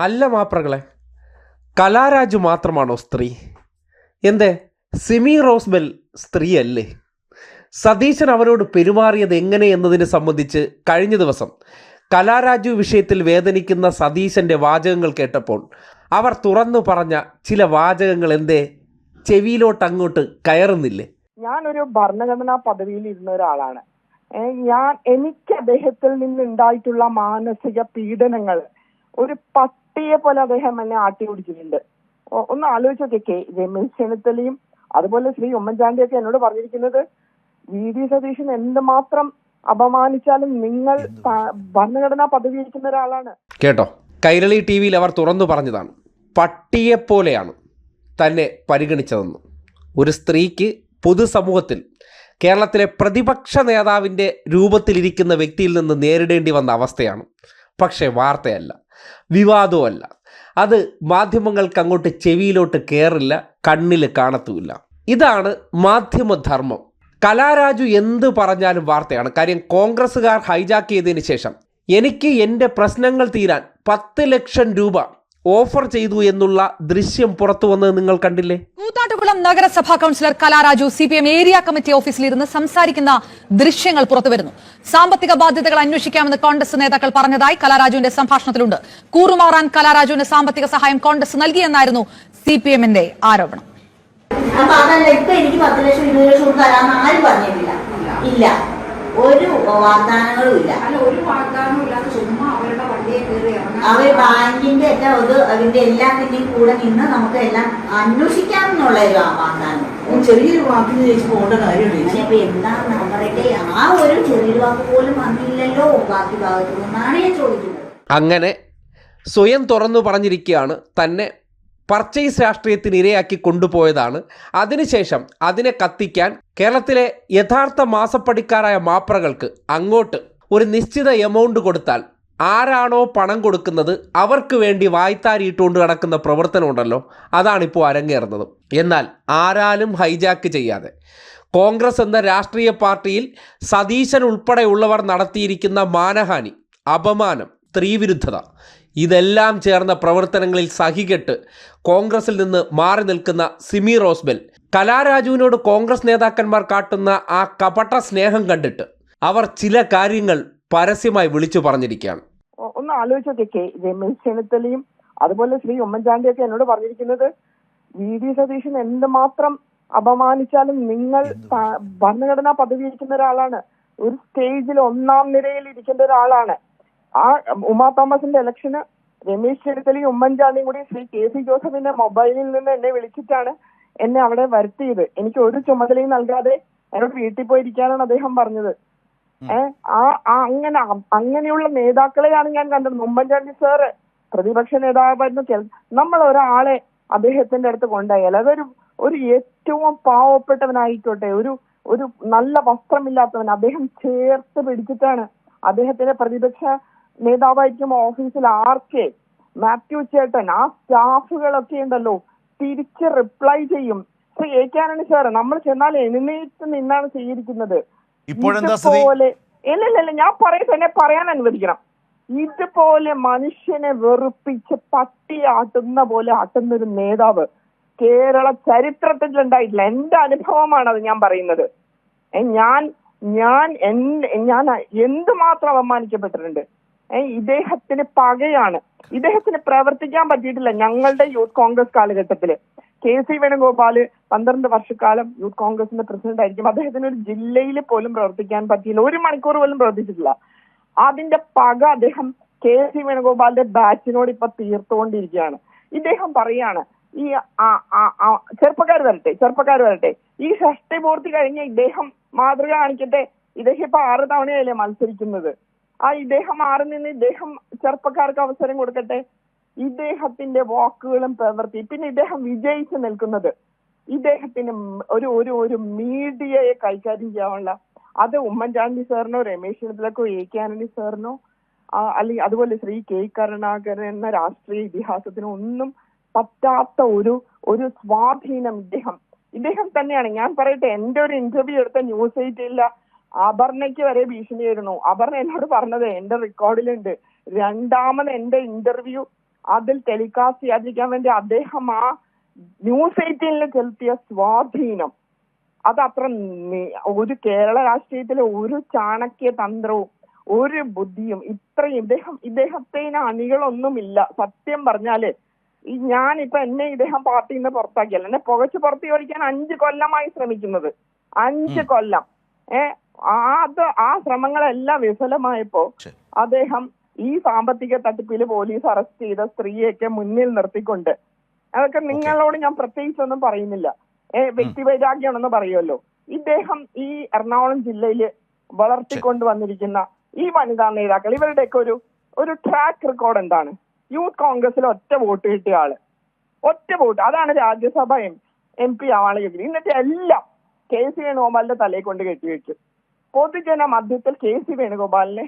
അല്ല മാപ്രകളെ, കലാരാജു മാത്രമാണോ സ്ത്രീ? എന്തേ സിമി റോസ്ബെൽ സ്ത്രീയല്ലേ? സതീശൻ അവരോട് പെരുമാറിയത് എങ്ങനെയെന്നതിനെ സംബന്ധിച്ച് കഴിഞ്ഞ ദിവസം കലാരാജു വിഷയത്തിൽ വേദനിക്കുന്ന സതീശൻ്റെ വാചകങ്ങൾ കേട്ടപ്പോൾ അവർ തുറന്നു പറഞ്ഞ ചില വാചകങ്ങൾ എന്തേ ചെവിയിലോട്ടങ്ങോട്ട് കയറുന്നില്ലേ? ഞാനൊരു ഭരണഘടനാ പദവിയിൽ ഇരുന്ന ഒരാളാണ്. എനിക്ക് അദ്ദേഹത്തിൽ നിന്നുണ്ടായിട്ടുള്ള മാനസിക പീഡനങ്ങൾ ഒരു പട്ടിയെ പോലെ അദ്ദേഹം എന്നെ ആട്ടി ഓടിച്ചിട്ടുണ്ട്. ഒന്ന് ആലോചിച്ചൊക്കെ രമേശ് ചെന്നിത്തലയും അതുപോലെ ശ്രീ ഉമ്മൻചാണ്ടിയൊക്കെ എന്നോട് പറഞ്ഞിരിക്കുന്നത്, വി.ഡി. സതീശൻ എന്തുമാത്രം അപമാനിച്ചാലും നിങ്ങൾ ഭരണഘടനാ പദവി ഇരിക്കുന്ന ഒരാളാണ്. കേട്ടോ, കൈരളി TV-യിൽ അവർ തുറന്നു പറഞ്ഞതാണ്. പട്ടിയെപ്പോലെയാണ് തന്നെ പരിഗണിച്ചതെന്ന്. ഒരു സ്ത്രീക്ക് പൊതുസമൂഹത്തിൽ കേരളത്തിലെ പ്രതിപക്ഷ നേതാവിൻ്റെ രൂപത്തിലിരിക്കുന്ന വ്യക്തിയിൽ നിന്ന് നേരിടേണ്ടി വന്ന അവസ്ഥയാണ്. പക്ഷേ വാർത്തയല്ല, വിവാദവുമല്ല. അത് മാധ്യമങ്ങൾക്ക് അങ്ങോട്ട് ചെവിയിലോട്ട് കയറില്ല, കണ്ണിൽ കാണത്തുമില്ല. ഇതാണ് മാധ്യമധർമ്മം. കലാരാജു എന്ത് പറഞ്ഞാലും വാർത്തയാണ്. കാര്യം കോൺഗ്രസ്സുകാർ ഹൈജാക്ക് ചെയ്തതിന് ശേഷം എനിക്ക് എൻ്റെ പ്രശ്നങ്ങൾ തീരാൻ 10 ലക്ഷം രൂപ ഓഫർ ചെയ്തു എന്നുള്ള ദൃശ്യം പുറത്തു വന്നത് നിങ്ങൾ കണ്ടില്ലേ? കൂത്താട്ടുകുളം നഗരസഭാ councillor Kalaraju CPM area committee ഓഫീസിലിരുന്ന് സംസാരിക്കുന്ന ദൃശ്യങ്ങൾ പുറത്തുവരുന്നു. സാമ്പത്തിക ബാധ്യതകൾ അന്വേഷിക്കാമെന്ന് കോൺഗ്രസ് നേതാക്കൾ പറഞ്ഞതായി കലാരാജുവിന്റെ സംഭാഷണത്തിലുണ്ട്. കൂറുമാറാൻ കലാരാജുവിന് സാമ്പത്തിക സഹായം കോൺഗ്രസ് നൽകിയെന്നായിരുന്നു CPM-ന്റെ ആരോപണം. അപ്പൊ അതല്ല, ഇപ്പൊ എനിക്ക് 10 ലക്ഷം 20 ലക്ഷം രൂപ തരാമെന്ന് ആരും പറഞ്ഞിട്ടില്ല. ഇല്ല, ഒരു വാഗ്ദാനങ്ങളും ഇല്ല. ഒരു വാഗ്ദാനവും ഇല്ലാതെ ചുമ്മാ അവരുടെ വണ്ടിയെ കയറി അവർ ബാങ്കിന്റെ ഒക്കെ അതിന്റെ എല്ലാത്തിന്റെയും കൂടെ നിന്ന് നമുക്ക് എല്ലാം അന്വേഷിക്കാമെന്നുള്ള ഒരു വാഗ്ദാനം. ചെറിയൊരു വാക്കിന് ചോദിച്ചു പോകേണ്ട കാര്യമില്ല. അപ്പൊ എന്താന്ന് പറയട്ടെ, ആ ഒരു ചെറിയൊരു വാക്ക് പോലും വന്നില്ലല്ലോ ബാക്കി ഭാഗത്തു നിന്നാണ് ഞാൻ ചോദിക്കുന്നത്. അങ്ങനെ സ്വയം തുറന്നു പറഞ്ഞിരിക്കുകയാണ് തന്നെ പർച്ചേസ് രാഷ്ട്രീയത്തിന് ഇരയാക്കി കൊണ്ടുപോയതാണ്. അതിനുശേഷം അതിനെ കത്തിക്കാൻ കേരളത്തിലെ യഥാർത്ഥ മാസപ്പടിക്കാരായ മാപ്രകൾക്ക് അങ്ങോട്ട് ഒരു നിശ്ചിത എമൗണ്ട് കൊടുത്താൽ ആരാണോ പണം കൊടുക്കുന്നത് അവർക്ക് വേണ്ടി വായ്ത്താരിയിട്ടുകൊണ്ട് നടക്കുന്ന പ്രവർത്തനമുണ്ടല്ലോ, അതാണിപ്പോൾ അരങ്ങേറുന്നത്. എന്നാൽ ആരാലും ഹൈജാക്ക് ചെയ്യാതെ കോൺഗ്രസ് എന്ന രാഷ്ട്രീയ പാർട്ടിയിൽ സതീശൻ ഉൾപ്പെടെയുള്ളവർ നടത്തിയിരിക്കുന്ന മാനഹാനി, അപമാനം, സ്ത്രീവിരുദ്ധത, ഇതെല്ലാം ചേർന്ന പ്രവർത്തനങ്ങളിൽ സഹികെട്ട് കോൺഗ്രസിൽ നിന്ന് മാറി നിൽക്കുന്ന സിമി റോസ്ബെൽ കലാരാജുവിനോട് കോൺഗ്രസ് നേതാക്കന്മാർ കാട്ടുന്ന ആ കപട സ്നേഹം കണ്ടിട്ട് അവർ ചില കാര്യങ്ങൾ പരസ്യമായി വിളിച്ചു പറഞ്ഞിരിക്കുകയാണ്. ഒന്ന് ആലോചിച്ചൊക്കെ രമേശ് ചെന്നിത്തലയും അതുപോലെ ശ്രീ ഉമ്മൻചാണ്ടിയൊക്കെ എന്നോട് പറഞ്ഞിരിക്കുന്നത്, വി.ഡി. സതീശൻ എന്തുമാത്രം അപമാനിച്ചാലും നിങ്ങൾ ഭരണഘടനാ പദവി ഇരിക്കുന്ന ഒരാളാണ്. ഒരു സ്റ്റേജിൽ 1ാം നിരയിൽ ഇരിക്കേണ്ട ഒരാളാണ്. ആ ഉമാ തോമസിന്റെ ഇലക്ഷന് രമേശ് ചെന്നിത്തലയും ഉമ്മൻചാണ്ടിയും കൂടി ശ്രീ KC ജോസഫിന്റെ മൊബൈലിൽ നിന്ന് എന്നെ വിളിച്ചിട്ടാണ് എന്നെ അവിടെ വരുത്തിയത്. എനിക്ക് ഒരു ചുമതലയും നൽകാതെ എന്നോട് വീട്ടിൽ പോയിരിക്കാനാണ് അദ്ദേഹം പറഞ്ഞത്. അങ്ങനെയുള്ള നേതാക്കളെയാണ് ഞാൻ കണ്ടത്. ഉമ്മൻചാണ്ടി സാറ് പ്രതിപക്ഷ നേതാവായിരുന്നു. നമ്മൾ ഒരാളെ അദ്ദേഹത്തിന്റെ അടുത്ത് കൊണ്ടുപോയാൽ അതൊരു ഏറ്റവും പാവപ്പെട്ടവനായിക്കോട്ടെ, ഒരു നല്ല വസ്ത്രമില്ലാത്തവൻ, അദ്ദേഹം ചേർത്ത് പിടിച്ചിട്ടാണ് അദ്ദേഹത്തിന്റെ പ്രതിപക്ഷ നേതാവായിരിക്കും ഓഫീസിൽ RK മാത്യു ചേട്ടൻ, ആ സ്റ്റാഫുകളൊക്കെ ഉണ്ടല്ലോ, തിരിച്ച് റിപ്ലൈ ചെയ്യും. ശ്രീ A.K. ആന്റണി സാറ് നമ്മൾ ചെന്നാൽ എഴുന്നേറ്റ് നിന്നാണ് സ്വീകരിക്കുന്നത്. ഇതുപോലെ ഇല്ല, ഞാൻ എന്നെ പറയാൻ അനുവദിക്കണം. ഇതുപോലെ മനുഷ്യനെ വെറുപ്പിച്ച് പട്ടിയാട്ടുന്ന പോലെ ആട്ടുന്ന ഒരു നേതാവ് കേരള ചരിത്രത്തിൽ ഉണ്ടായിട്ടില്ല. എന്റെ അനുഭവമാണ് അത് ഞാൻ പറയുന്നത്. ഞാൻ എന്തുമാത്രം അപമാനിക്കപ്പെട്ടിട്ടുണ്ട്. ഇദ്ദേഹത്തിന് പകയാണ്. ഇദ്ദേഹത്തിന് പ്രവർത്തിക്കാൻ പറ്റിയിട്ടില്ല. ഞങ്ങളുടെ യൂത്ത് കോൺഗ്രസ് കാലഘട്ടത്തില് KC വേണുഗോപാല് 12 വർഷക്കാലം യൂത്ത് കോൺഗ്രസിന്റെ പ്രസിഡന്റ് ആയിരിക്കും. അദ്ദേഹത്തിന് ഒരു ജില്ലയിൽ പോലും പ്രവർത്തിക്കാൻ പറ്റിയില്ല. 1 മണിക്കൂർ പോലും പ്രവർത്തിച്ചിട്ടില്ല. അതിന്റെ പക അദ്ദേഹം KC വേണുഗോപാലിന്റെ ബാച്ചിനോട് ഇപ്പൊ തീർത്തുകൊണ്ടിരിക്കുകയാണ്. ഇദ്ദേഹം പറയാണ്, ഈ ചെറുപ്പക്കാർ വരട്ടെ, ഈ ഷഷ്ടിപൂർത്തി കഴിഞ്ഞ് ഇദ്ദേഹം മാതൃക കാണിക്കട്ടെ. ഇദ്ദേഹം ഇപ്പൊ 6 തവണയല്ലേ മത്സരിക്കുന്നത്. ഇദ്ദേഹം മാറി നിന്ന് ഇദ്ദേഹം ചെറുപ്പക്കാർക്ക് അവസരം കൊടുക്കട്ടെ. ഇദ്ദേഹത്തിന്റെ വാക്കുകളും പ്രവൃത്തി, പിന്നെ ഇദ്ദേഹം വിജയിച്ച് നിൽക്കുന്നത്, ഇദ്ദേഹത്തിന് ഒരു മീഡിയയെ കൈകാര്യം ചെയ്യാനുള്ള, അത് ഉമ്മൻചാണ്ടി സാറിനോ രമേശ് ചെന്നിത്തലക്കോ A.K. ആന്റണി സാറിനോ അല്ലെങ്കിൽ അതുപോലെ ശ്രീ K. കരുണാകരൻ എന്ന രാഷ്ട്രീയ ഇതിഹാസത്തിനോ ഒന്നും പറ്റാത്ത ഒരു സ്വാധീനം ഇദ്ദേഹം തന്നെയാണ്. ഞാൻ പറയട്ടെ, എന്റെ ഒരു ഇന്റർവ്യൂ എടുത്ത ന്യൂസ് 8 അപർണയ്ക്ക് വരെ ഭീഷണിയായിരുന്നു. അപർണ എന്നോട് പറഞ്ഞത് എന്റെ റെക്കോർഡിലുണ്ട്. 2ാമത് എന്റെ ഇന്റർവ്യൂ അതിൽ ടെലികാസ്റ്റ് ചെയ്യാതിരിക്കാൻ വേണ്ടി അദ്ദേഹം ആ ന്യൂസ് 18 ചെലുത്തിയ സ്വാധീനം അത് അത്ര ഒരു കേരള രാഷ്ട്രീയത്തിലെ ഒരു ചാണക്യ തന്ത്രവും ഒരു ബുദ്ധിയും ഇത്രയും ഇദ്ദേഹത്തിന് അണികളൊന്നുമില്ല. സത്യം പറഞ്ഞാല് ഞാനിപ്പോ എന്നെ ഇദ്ദേഹം പാർട്ടിയിൽ നിന്ന് പുറത്താക്കിയല്ല, എന്നെ പുകച്ച് പുറത്ത് ഓടിക്കാൻ 5 കൊല്ലമായി ശ്രമിക്കുന്നത്. 5 കൊല്ലം. ആ ശ്രമങ്ങളെല്ലാം വിഫലമായപ്പോ അദ്ദേഹം ഈ സാമ്പത്തിക തട്ടിപ്പിൽ പോലീസ് അറസ്റ്റ് ചെയ്ത സ്ത്രീയൊക്കെ മുന്നിൽ നിർത്തിക്കൊണ്ട്, അതൊക്കെ നിങ്ങളോട് ഞാൻ പ്രത്യേകിച്ചൊന്നും പറയുന്നില്ല, വ്യക്തിവൈരാഗ്യമാണെന്ന് പറയുമല്ലോ, ഇദ്ദേഹം ഈ എറണാകുളം ജില്ലയില് വളർത്തിക്കൊണ്ടുവന്നിരിക്കുന്ന ഈ വനിതാ നേതാക്കൾ ഇവരുടെയൊക്കെ ഒരു ട്രാക്ക് റെക്കോർഡ് എന്താണ്? യൂത്ത് കോൺഗ്രസിൽ ഒറ്റ വോട്ട് കിട്ടിയ ആള്, ഒറ്റ വോട്ട്, അതാണ് രാജ്യസഭ MP ആവാനുള്ള യോഗ്യത. എന്നിട്ട് എല്ലാം KC വേണുഗോപാലിന്റെ തലയിൽ കൊണ്ട് കെട്ടിവെക്കും. പൊതുജന മധ്യത്തിൽ KC വേണുഗോപാലിനെ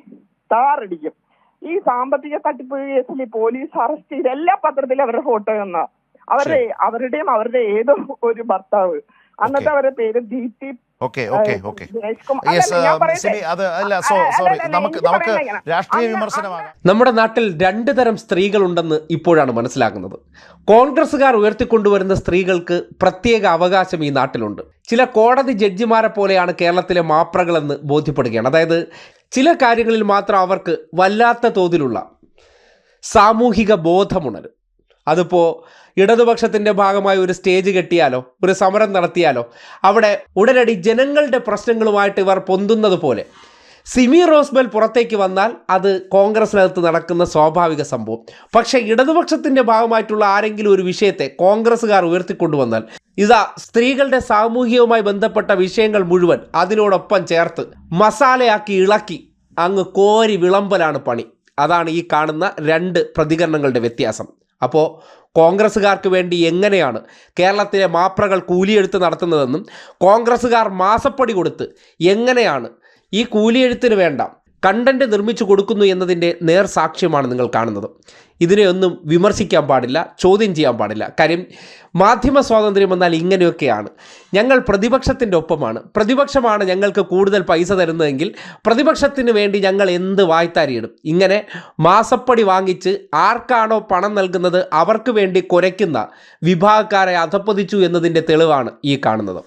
താറടിക്കും. ഈ സാമ്പത്തിക തട്ടിപ്പ് കേസിൽ പോലീസ് അറസ്റ്റ് ചെയ്ത് എല്ലാ പത്രത്തിലും അവരുടെ ഫോട്ടോ വന്ന അവരുടെ ഏതോ ഒരു ഭർത്താവ്, അന്നത്തെ അവരുടെ പേര് ദീപ്തി. നമ്മുടെ നാട്ടിൽ 2 തരം സ്ത്രീകളുണ്ടെന്ന് ഇപ്പോഴാണ് മനസ്സിലാക്കുന്നത്. കോൺഗ്രസുകാർ ഉയർത്തിക്കൊണ്ടുവരുന്ന സ്ത്രീകൾക്ക് പ്രത്യേക അവകാശം ഈ നാട്ടിലുണ്ട്. ചില കോടതി ജഡ്ജിമാരെ പോലെയാണ് കേരളത്തിലെ മാപ്രകളെന്ന് ബോധ്യപ്പെടുകയാണ്. അതായത് ചില കാര്യങ്ങളിൽ മാത്രം അവർക്ക് വല്ലാത്ത തോതിലുള്ള സാമൂഹിക ബോധമുണരും. അതിപ്പോൾ ഇടതുപക്ഷത്തിൻ്റെ ഭാഗമായി ഒരു സ്റ്റേജ് കെട്ടിയാലോ ഒരു സമരം നടത്തിയാലോ അവിടെ ഉടനടി ജനങ്ങളുടെ പ്രശ്നങ്ങളുമായിട്ട് ഇവർ പൊന്തുന്നത് പോലെ സിമി റോസ്ബെൽ പുറത്തേക്ക് വന്നാൽ അത് കോൺഗ്രസിനകത്ത് നടക്കുന്ന സ്വാഭാവിക സംഭവം. പക്ഷേ ഇടതുപക്ഷത്തിൻ്റെ ഭാഗമായിട്ടുള്ള ആരെങ്കിലും ഒരു വിഷയത്തെ കോൺഗ്രസ്സുകാർ ഉയർത്തിക്കൊണ്ടുവന്നാൽ ഇതാ സ്ത്രീകളുടെ സാമൂഹികവുമായി ബന്ധപ്പെട്ട വിഷയങ്ങൾ മുഴുവൻ അതിനോടൊപ്പം ചേർത്ത് മസാലയാക്കി ഇളക്കി അങ്ങ് കോരി വിളമ്പലാണ് പണി. അതാണ് ഈ കാണുന്ന 2 പ്രതികരണങ്ങളുടെ വ്യത്യാസം. അപ്പോൾ കോൺഗ്രസ്സുകാർക്ക് വേണ്ടി എങ്ങനെയാണ് കേരളത്തിലെ മാപ്രകൾ കൂലിയെഴുത്ത് നടത്തുന്നതെന്നും കോൺഗ്രസ്സുകാർ മാസപ്പടി കൊടുത്ത് എങ്ങനെയാണ് ഈ കൂലിയെഴുത്തിന് വേണ്ട കണ്ടന്റ് നിർമ്മിച്ചു കൊടുക്കുന്നു എന്നതിൻ്റെ നേർസാക്ഷ്യമാണ് നിങ്ങൾ കാണുന്നത്. ഇതിനെയൊന്നും വിമർശിക്കാൻ പാടില്ല, ചോദ്യം ചെയ്യാൻ പാടില്ല. കാര്യം മാധ്യമ സ്വാതന്ത്ര്യം എന്നാൽ ഇങ്ങനെയൊക്കെയാണ്. ഞങ്ങൾ പ്രതിപക്ഷത്തിൻ്റെ ഒപ്പമാണ്, പ്രതിപക്ഷമാണ് ഞങ്ങൾക്ക് കൂടുതൽ പൈസ തരുന്നതെങ്കിൽ പ്രതിപക്ഷത്തിന് വേണ്ടി ഞങ്ങൾ എന്ത് വായ്ത്താരിയിടും. ഇങ്ങനെ മാസപ്പടി വാങ്ങിച്ച് ആർക്കാണോ പണം നൽകുന്നത് അവർക്ക് വേണ്ടി കുരയ്ക്കുന്ന വിഭാഗക്കാരെ അധപ്പതിച്ചു എന്നതിൻ്റെ തെളിവാണ് ഈ കാണുന്നത്.